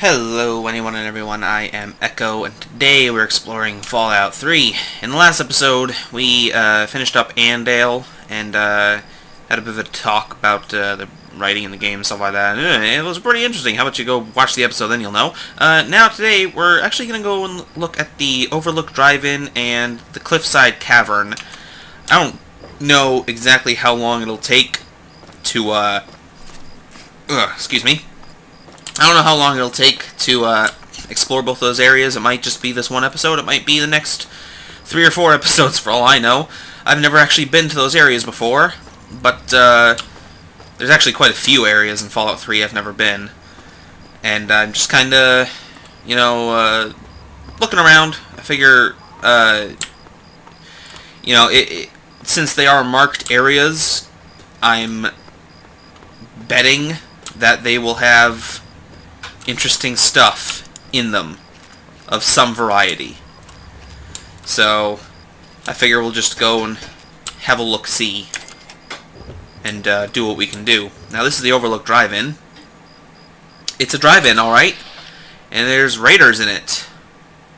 Hello anyone and everyone, I am Echo, and today we're exploring Fallout 3. In the last episode, we finished up Andale, and had a bit of a talk about the writing in the game and stuff like that. It was pretty interesting. How about you go watch the episode, then you'll know. Now today, we're actually going to go and look at the Overlook Drive-In and the Cliffside Cavern. I don't know exactly how long it'll take to, excuse me. I don't know how long it'll take to explore both those areas. It might just be this one episode. It might be the next 3 or 4 episodes for all I know. I've never actually been to those areas before, but there's actually quite a few areas in Fallout 3 I've never been. And I'm just kind of, you know, looking around. I figure, you know, since they are marked areas, I'm betting that they will have interesting stuff in them of some variety. So I figure we'll just go and have a look-see and do what we can do. Now this is the Overlook Drive-In. It's a drive-in, alright, and there's raiders in it.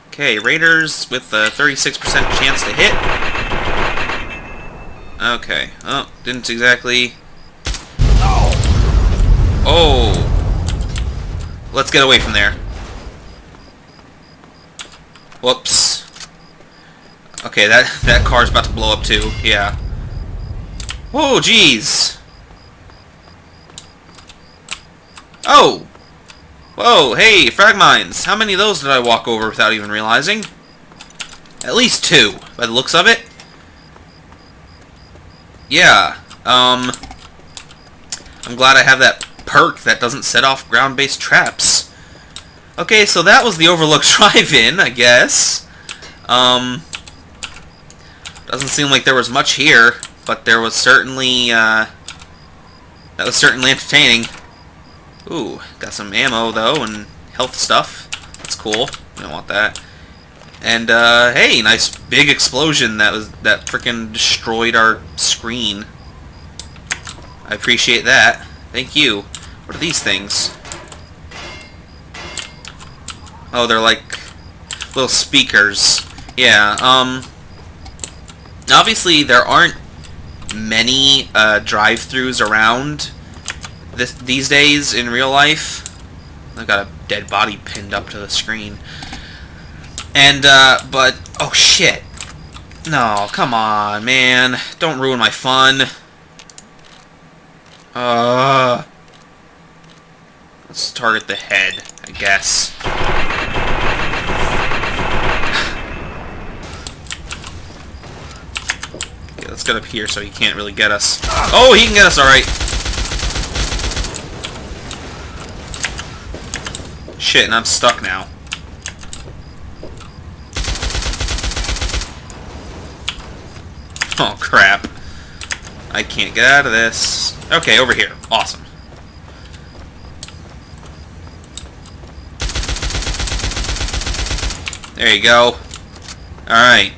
Okay, raiders with a 36% chance to hit. Okay, oh, didn't exactly... Oh! Let's get away from there. Whoops. Okay, that car's about to blow up too. Yeah. Whoa, jeez. Oh! Whoa, hey, frag mines. How many of those did I walk over without even realizing? At least 2, by the looks of it. Yeah. I'm glad I have that perk that doesn't set off ground-based traps. Okay, so that was the Overlook Drive-In, I guess. Doesn't seem like there was much here, but there was certainly, that was certainly entertaining. Ooh, got some ammo, though, and health stuff. That's cool. We don't want that. And, hey, nice big explosion that frickin' destroyed our screen. I appreciate that. Thank you. What are these things? Oh, they're like little speakers. Yeah, obviously there aren't many drive-thrus around these days in real life. I've got a dead body pinned up to the screen. And, but, oh shit. No, come on, man. Don't ruin my fun. Let's target the head, I guess. Okay, let's get up here so he can't really get us. Oh, he can get us, alright. Shit, and I'm stuck now. Oh, crap. I can't get out of this. Okay, over here. Awesome. There you go. Alright.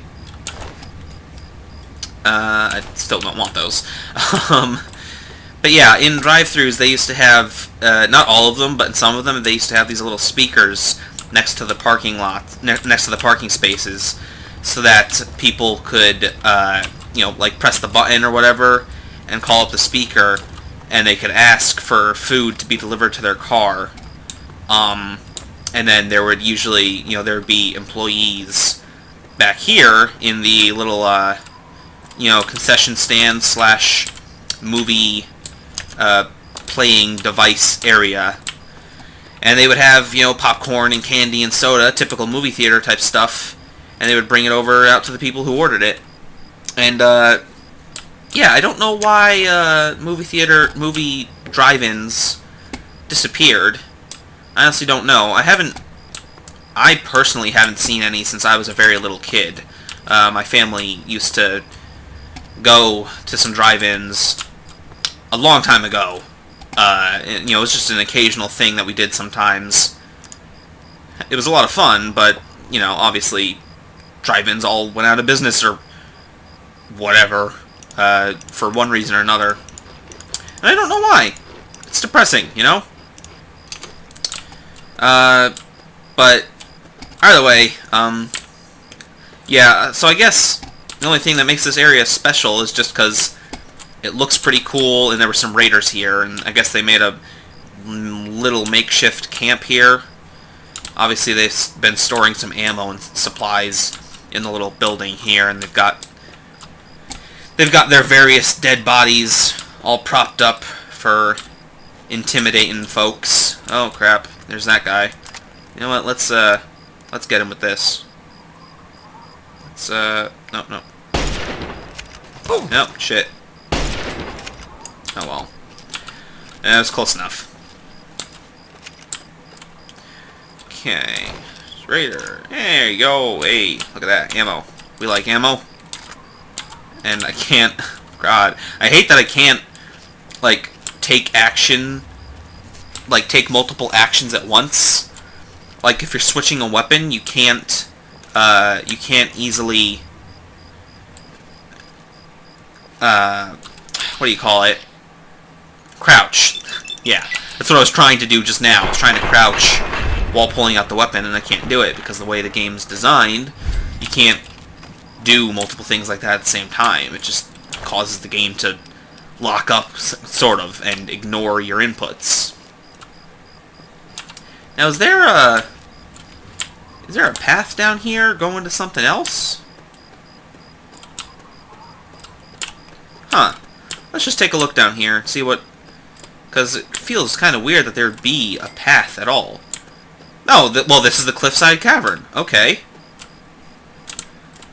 I still don't want those. But yeah, in drive-thrus they used to have, not all of them, but in some of them, they used to have these little speakers next to the parking lot, next to the parking spaces, so that people could, you know, like press the button or whatever, and call up the speaker, and they could ask for food to be delivered to their car. And then there would usually, you know, there would be employees back here in the little, you know, concession stand slash movie playing device area. And they would have, you know, popcorn and candy and soda, typical movie theater type stuff, and they would bring it over out to the people who ordered it. And, yeah, I don't know why movie drive-ins disappeared. I honestly don't know. I personally haven't seen any since I was a very little kid. My family used to go to some drive-ins a long time ago. You know, it was just an occasional thing that we did sometimes. It was a lot of fun, but, you know, obviously drive-ins all went out of business or whatever, for one reason or another. And I don't know why. It's depressing, you know? But either way, yeah. So I guess the only thing that makes this area special is just because it looks pretty cool, and there were some raiders here, and I guess they made a little makeshift camp here. Obviously, they've been storing some ammo and supplies in the little building here, and they've got their various dead bodies all propped up for intimidating folks. Oh crap! There's that guy. You know what? Let's get him with this. Let's no. Nope, shit. Oh well. That was close enough. Okay. Raider. There you go. Hey, look at that. Ammo. We like ammo. And I can't... God. I hate that I can't, like, take action... Like, take multiple actions at once. Like, if you're switching a weapon, you can't easily... what do you call it? Crouch. Yeah. That's what I was trying to do just now. I was trying to crouch while pulling out the weapon, and I can't do it because the way the game's designed, you can't do multiple things like that at the same time. It just causes the game to lock up, sort of, and ignore your inputs. Now, is there a path down here going to something else? Huh. Let's just take a look down here and see what... Because it feels kind of weird that there would be a path at all. Oh, well, this is the Cliffside Cavern. Okay.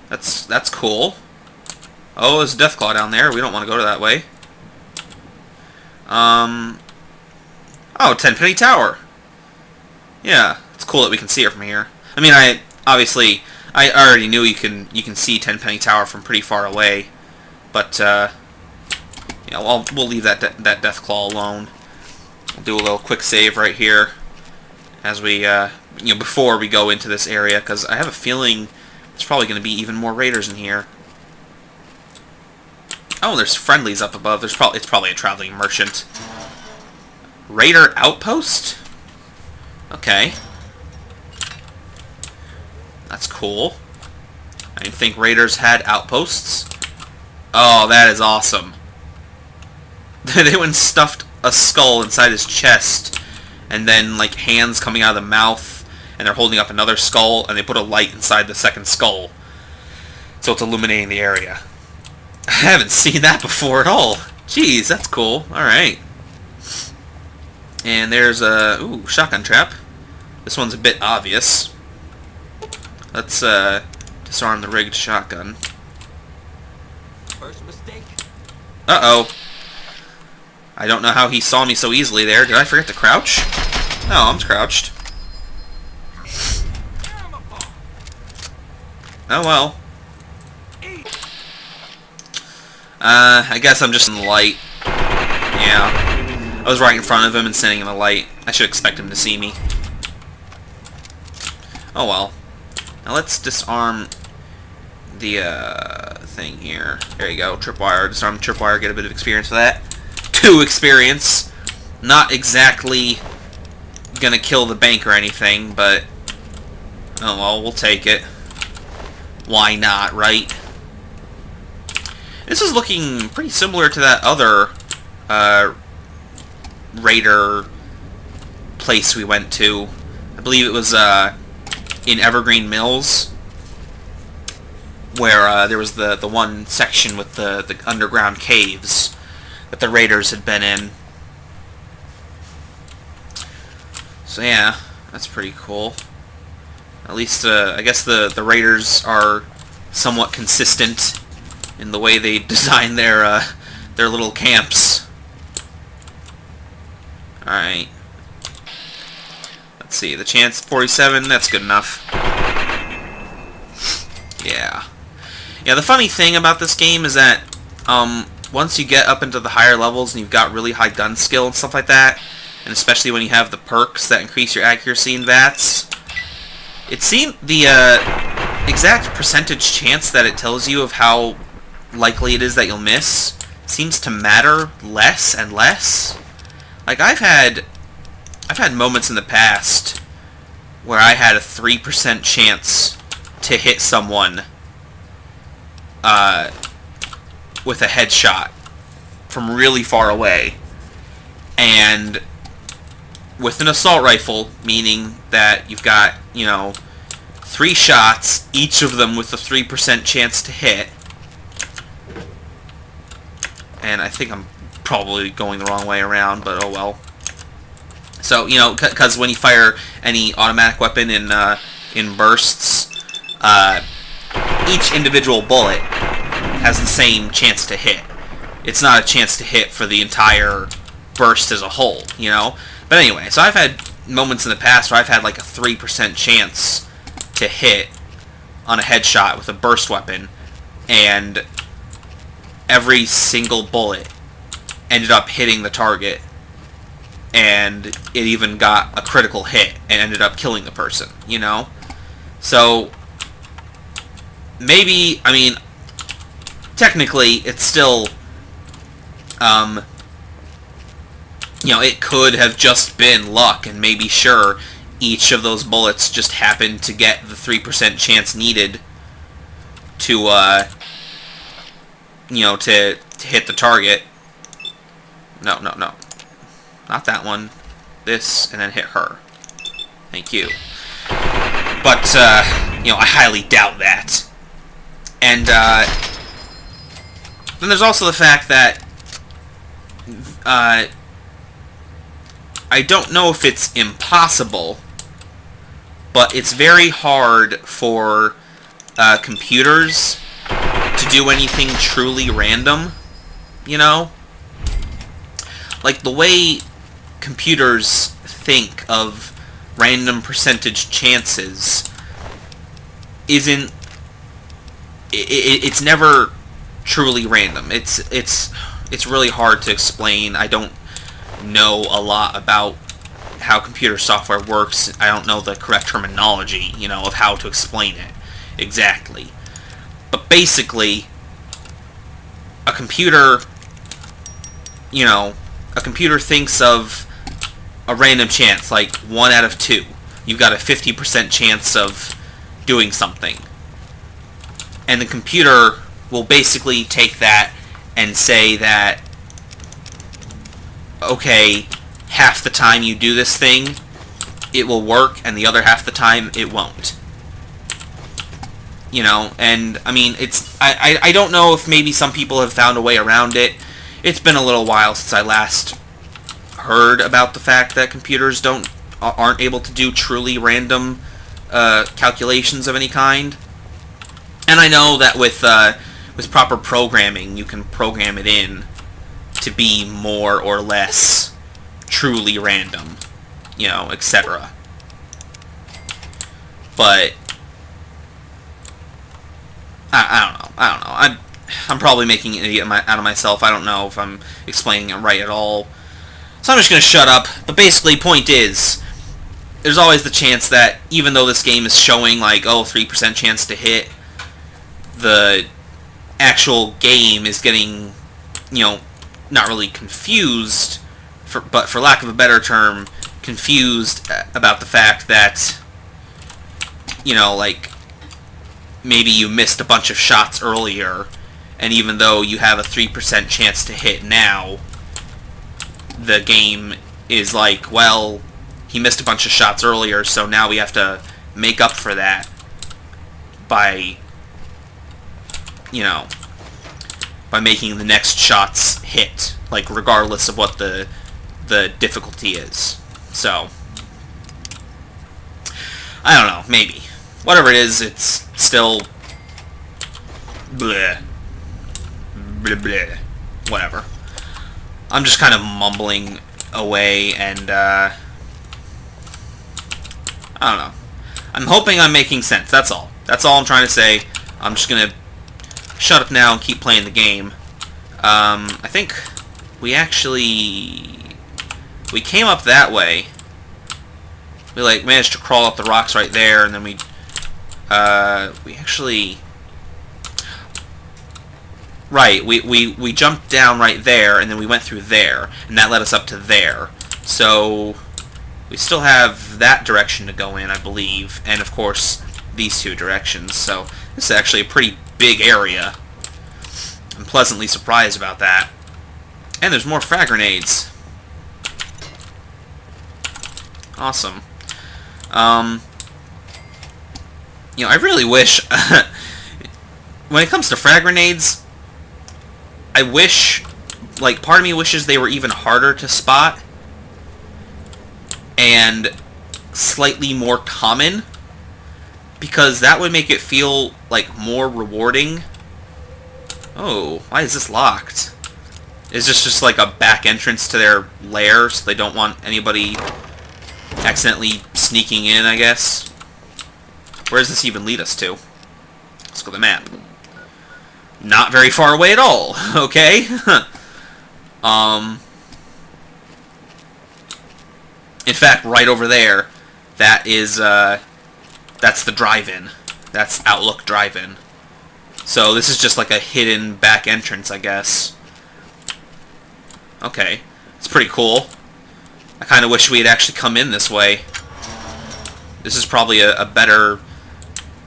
That's cool. Oh, there's a Deathclaw down there. We don't want to go to that way. Oh, Tenpenny Tower. Yeah, it's cool that we can see it from here. I mean, I already knew you can see Tenpenny Tower from pretty far away, but yeah, we'll leave that Deathclaw alone. We'll do a little quick save right here as we before we go into this area, because I have a feeling there's probably going to be even more raiders in here. Oh, there's friendlies up above. It's probably a traveling merchant. Raider outpost? Okay. That's cool. I didn't think raiders had outposts. Oh, that is awesome. They went and stuffed a skull inside his chest, and then, like, hands coming out of the mouth, and they're holding up another skull, and they put a light inside the second skull, so it's illuminating the area. I haven't seen that before at all. Jeez, that's cool. Alright. And there's a... Ooh, shotgun trap. This one's a bit obvious. Let's disarm the rigged shotgun. First mistake. Uh-oh. I don't know how he saw me so easily there. Did I forget to crouch? No, I'm crouched. Oh well. I guess I'm just in the light. Yeah. I was right in front of him and sending him a light. I should expect him to see me. Oh well. Now let's disarm the thing here. There you go. Tripwire. Disarm the tripwire. Get a bit of experience for that. 2 experience. Not exactly gonna kill the bank or anything, but oh well, we'll take it. Why not, right? This is looking pretty similar to that other raider place we went to. I believe it was in Evergreen Mills, where there was the one section with the underground caves that the raiders had been in. So yeah, that's pretty cool. At least I guess the raiders are somewhat consistent in the way they design their little camps. Alright. Let's see, the chance 47, that's good enough. Yeah. Yeah, the funny thing about this game is that once you get up into the higher levels and you've got really high gun skill and stuff like that, and especially when you have the perks that increase your accuracy in VATS, it seems the exact percentage chance that it tells you of how likely it is that you'll miss seems to matter less and less. Like I've had moments in the past where I had a 3% chance to hit someone with a headshot from really far away. And with an assault rifle, meaning that you've got, 3 shots, each of them with a 3% chance to hit. And I think I'm probably going the wrong way around, but oh well. So, because when you fire any automatic weapon in bursts, each individual bullet has the same chance to hit. It's not a chance to hit for the entire burst as a whole, But anyway, so I've had moments in the past where I've had like a 3% chance to hit on a headshot with a burst weapon, and every single bullet ended up hitting the target, and it even got a critical hit and ended up killing the person, So, maybe, technically, it's still, it could have just been luck, and maybe, sure, each of those bullets just happened to get the 3% chance needed to, to hit the target. No. Not that one. This, and then hit her. Thank you. But, I highly doubt that. And, then there's also the fact that, I don't know if it's impossible, but it's very hard for computers to do anything truly random, Like, the way computers think of random percentage chances isn't... It's never truly random. It's really hard to explain. I don't know a lot about how computer software works. I don't know the correct terminology, of how to explain it exactly. But basically, a computer thinks of a random chance, like 1 out of 2. You've got a 50% chance of doing something. And the computer will basically take that and say that, okay, half the time you do this thing, it will work, and the other half the time, it won't. And, it's... I don't know if maybe some people have found a way around it. It's been a little while since I last heard about the fact that computers aren't able to do truly random calculations of any kind. And I know that with proper programming, you can program it in to be more or less truly random, etc. But I don't know. I'm probably making an idiot out of myself. I don't know if I'm explaining it right at all. So I'm just going to shut up. But basically, point is, there's always the chance that even though this game is showing like, 3% chance to hit, the actual game is getting, not really confused, but for lack of a better term, confused about the fact that, like, maybe you missed a bunch of shots earlier, and even though you have a 3% chance to hit now, the game is like, well, he missed a bunch of shots earlier, so now we have to make up for that by, by making the next shots hit, like, regardless of what the difficulty is. So, I don't know, maybe. Whatever it is, it's still bleh. Bleh, bleh. Whatever. I'm just kind of mumbling away, and, I don't know. I'm hoping I'm making sense, that's all. That's all I'm trying to say. I'm just gonna shut up now and keep playing the game. I think we came up that way. We, like, managed to crawl up the rocks right there, and then we actually... Right, we jumped down right there, and then we went through there, and that led us up to there. So, We still have that direction to go in, I believe, and of course these two directions, so this is actually a pretty big area. I'm pleasantly surprised about that. And there's more frag grenades. Awesome. You know, I really wish... when it comes to frag grenades, I wish... Like, part of me wishes they were even harder to spot. And slightly more common. Because that would make it feel, like, more rewarding. Oh, why is this locked? Is this just like a back entrance to their lair, so they don't want anybody accidentally sneaking in, I guess? Where does this even lead us to? Let's go to the map. Not very far away at all, okay? In fact, right over there, that is, that's the drive-in. That's Outlook Drive-In. So this is just like a hidden back entrance, I guess. Okay, it's pretty cool. I kind of wish we had actually come in this way. This is probably a better,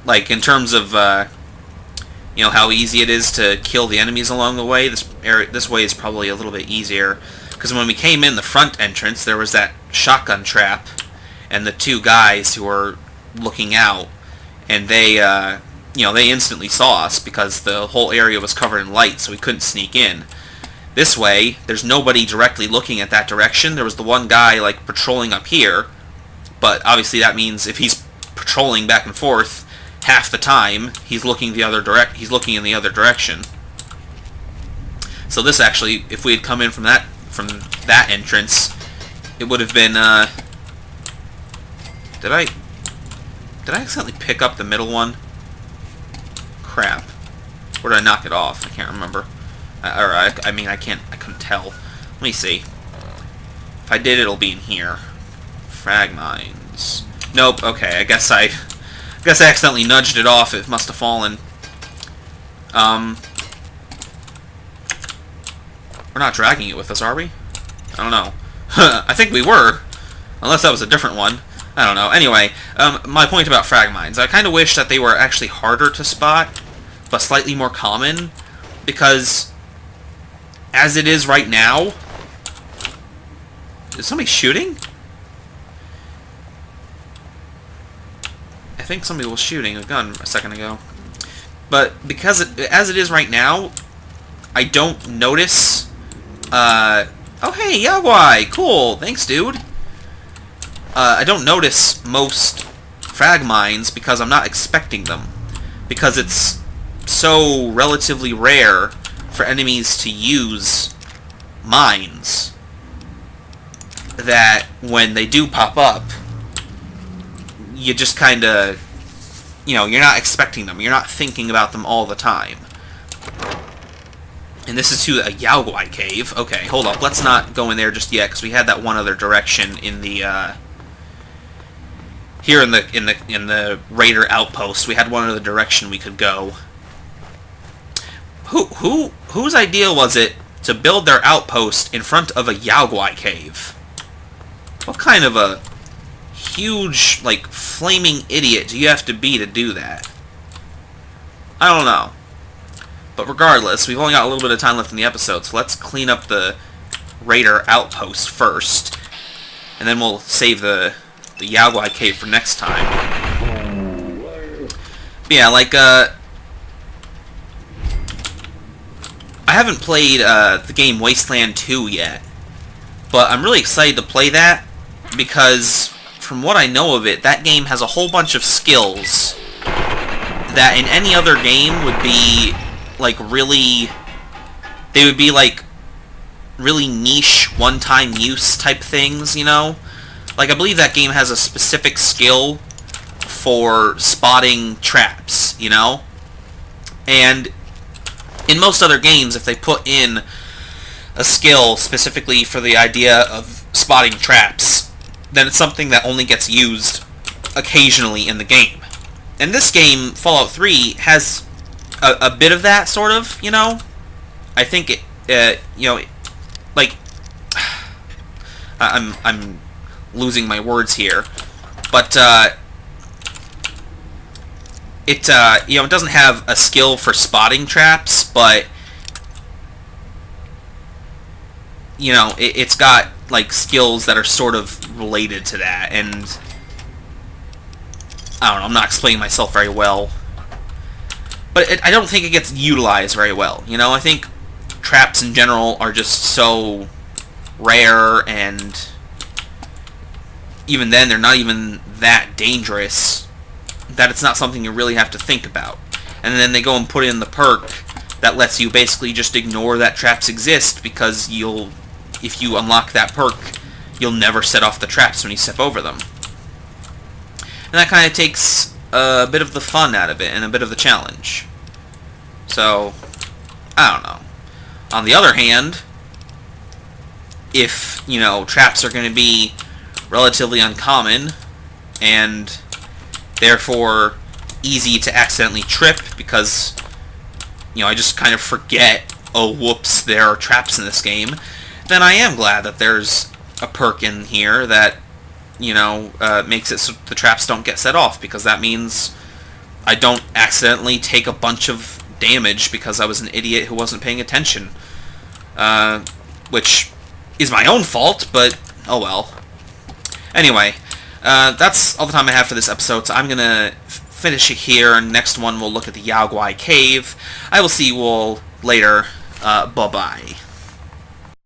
like, in terms of, you know, how easy it is to kill the enemies along the way. This way is probably a little bit easier. Because when we came in the front entrance, there was that shotgun trap, and the two guys who were looking out, and they, you know, they instantly saw us because the whole area was covered in light, so we couldn't sneak in. This way, there's nobody directly looking at that direction. There was the one guy, like, patrolling up here, but obviously that means if he's patrolling back and forth half the time, he's looking in the other direction. So this actually, if we had come in from that entrance, it would have been, Did I accidentally pick up the middle one? Crap. Or did I knock it off? I can't remember. I mean, I couldn't tell. Let me see. If I did, it'll be in here. Frag mines. Nope, okay, I guess I accidentally nudged it off. It must have fallen. We're not dragging it with us, are we? I don't know. I think we were. Unless that was a different one. I don't know. Anyway, my point about frag mines. I kind of wish that they were actually harder to spot, but slightly more common, because as it is right now... Is somebody shooting? I think somebody was shooting a gun a second ago. But because as it is right now, I don't notice... oh hey, Yagwai! Cool! Thanks, dude! I don't notice most frag mines because I'm not expecting them. Because it's so relatively rare for enemies to use mines that when they do pop up, you just kind of, you know, you're not expecting them. You're not thinking about them all the time. And this is to a Yaogwai cave. Okay, hold up. Let's not go in there just yet, because we had that one other direction in the, here in the Raider outpost. We had one other direction we could go. Whose idea was it to build their outpost in front of a Yaogwai cave? What kind of a huge, like, flaming idiot do you have to be to do that? I don't know. But regardless, we've only got a little bit of time left in the episode, so let's clean up the Raider outpost first. And then we'll save the Yaogwai cave for next time. But yeah, like, I haven't played the game Wasteland 2 yet, but I'm really excited to play that, because from what I know of it, that game has a whole bunch of skills that in any other game would be, like, really... They would be, like, really niche, one-time use type things, you know? Like, I believe that game has a specific skill for spotting traps, you know? And in most other games, if they put in a skill specifically for the idea of spotting traps, then it's something that only gets used occasionally in the game. And this game, Fallout 3, has a bit of that, sort of, you know? I think it, you know, like, I'm losing my words here. But, it doesn't have a skill for spotting traps, but, it's got, like, skills that are sort of related to that, and I don't know, I'm not explaining myself very well. But I don't think it gets utilized very well. I think traps in general are just so rare, and even then they're not even that dangerous that it's not something you really have to think about. And then they go and put in the perk that lets you basically just ignore that traps exist, because if you unlock that perk, you'll never set off the traps when you step over them. And that kind of takes a bit of the fun out of it, and a bit of the challenge. So, I don't know. On the other hand, if, traps are going to be relatively uncommon, and therefore easy to accidentally trip, because, I just kind of forget, oh, whoops, there are traps in this game, then I am glad that there's a perk in here that, makes it so the traps don't get set off, because that means I don't accidentally take a bunch of damage because I was an idiot who wasn't paying attention. Which is my own fault, but oh well. Anyway, that's all the time I have for this episode, so I'm going to finish it here, and next one we'll look at the Yaoguai Cave. I will see you all later. Bye-bye.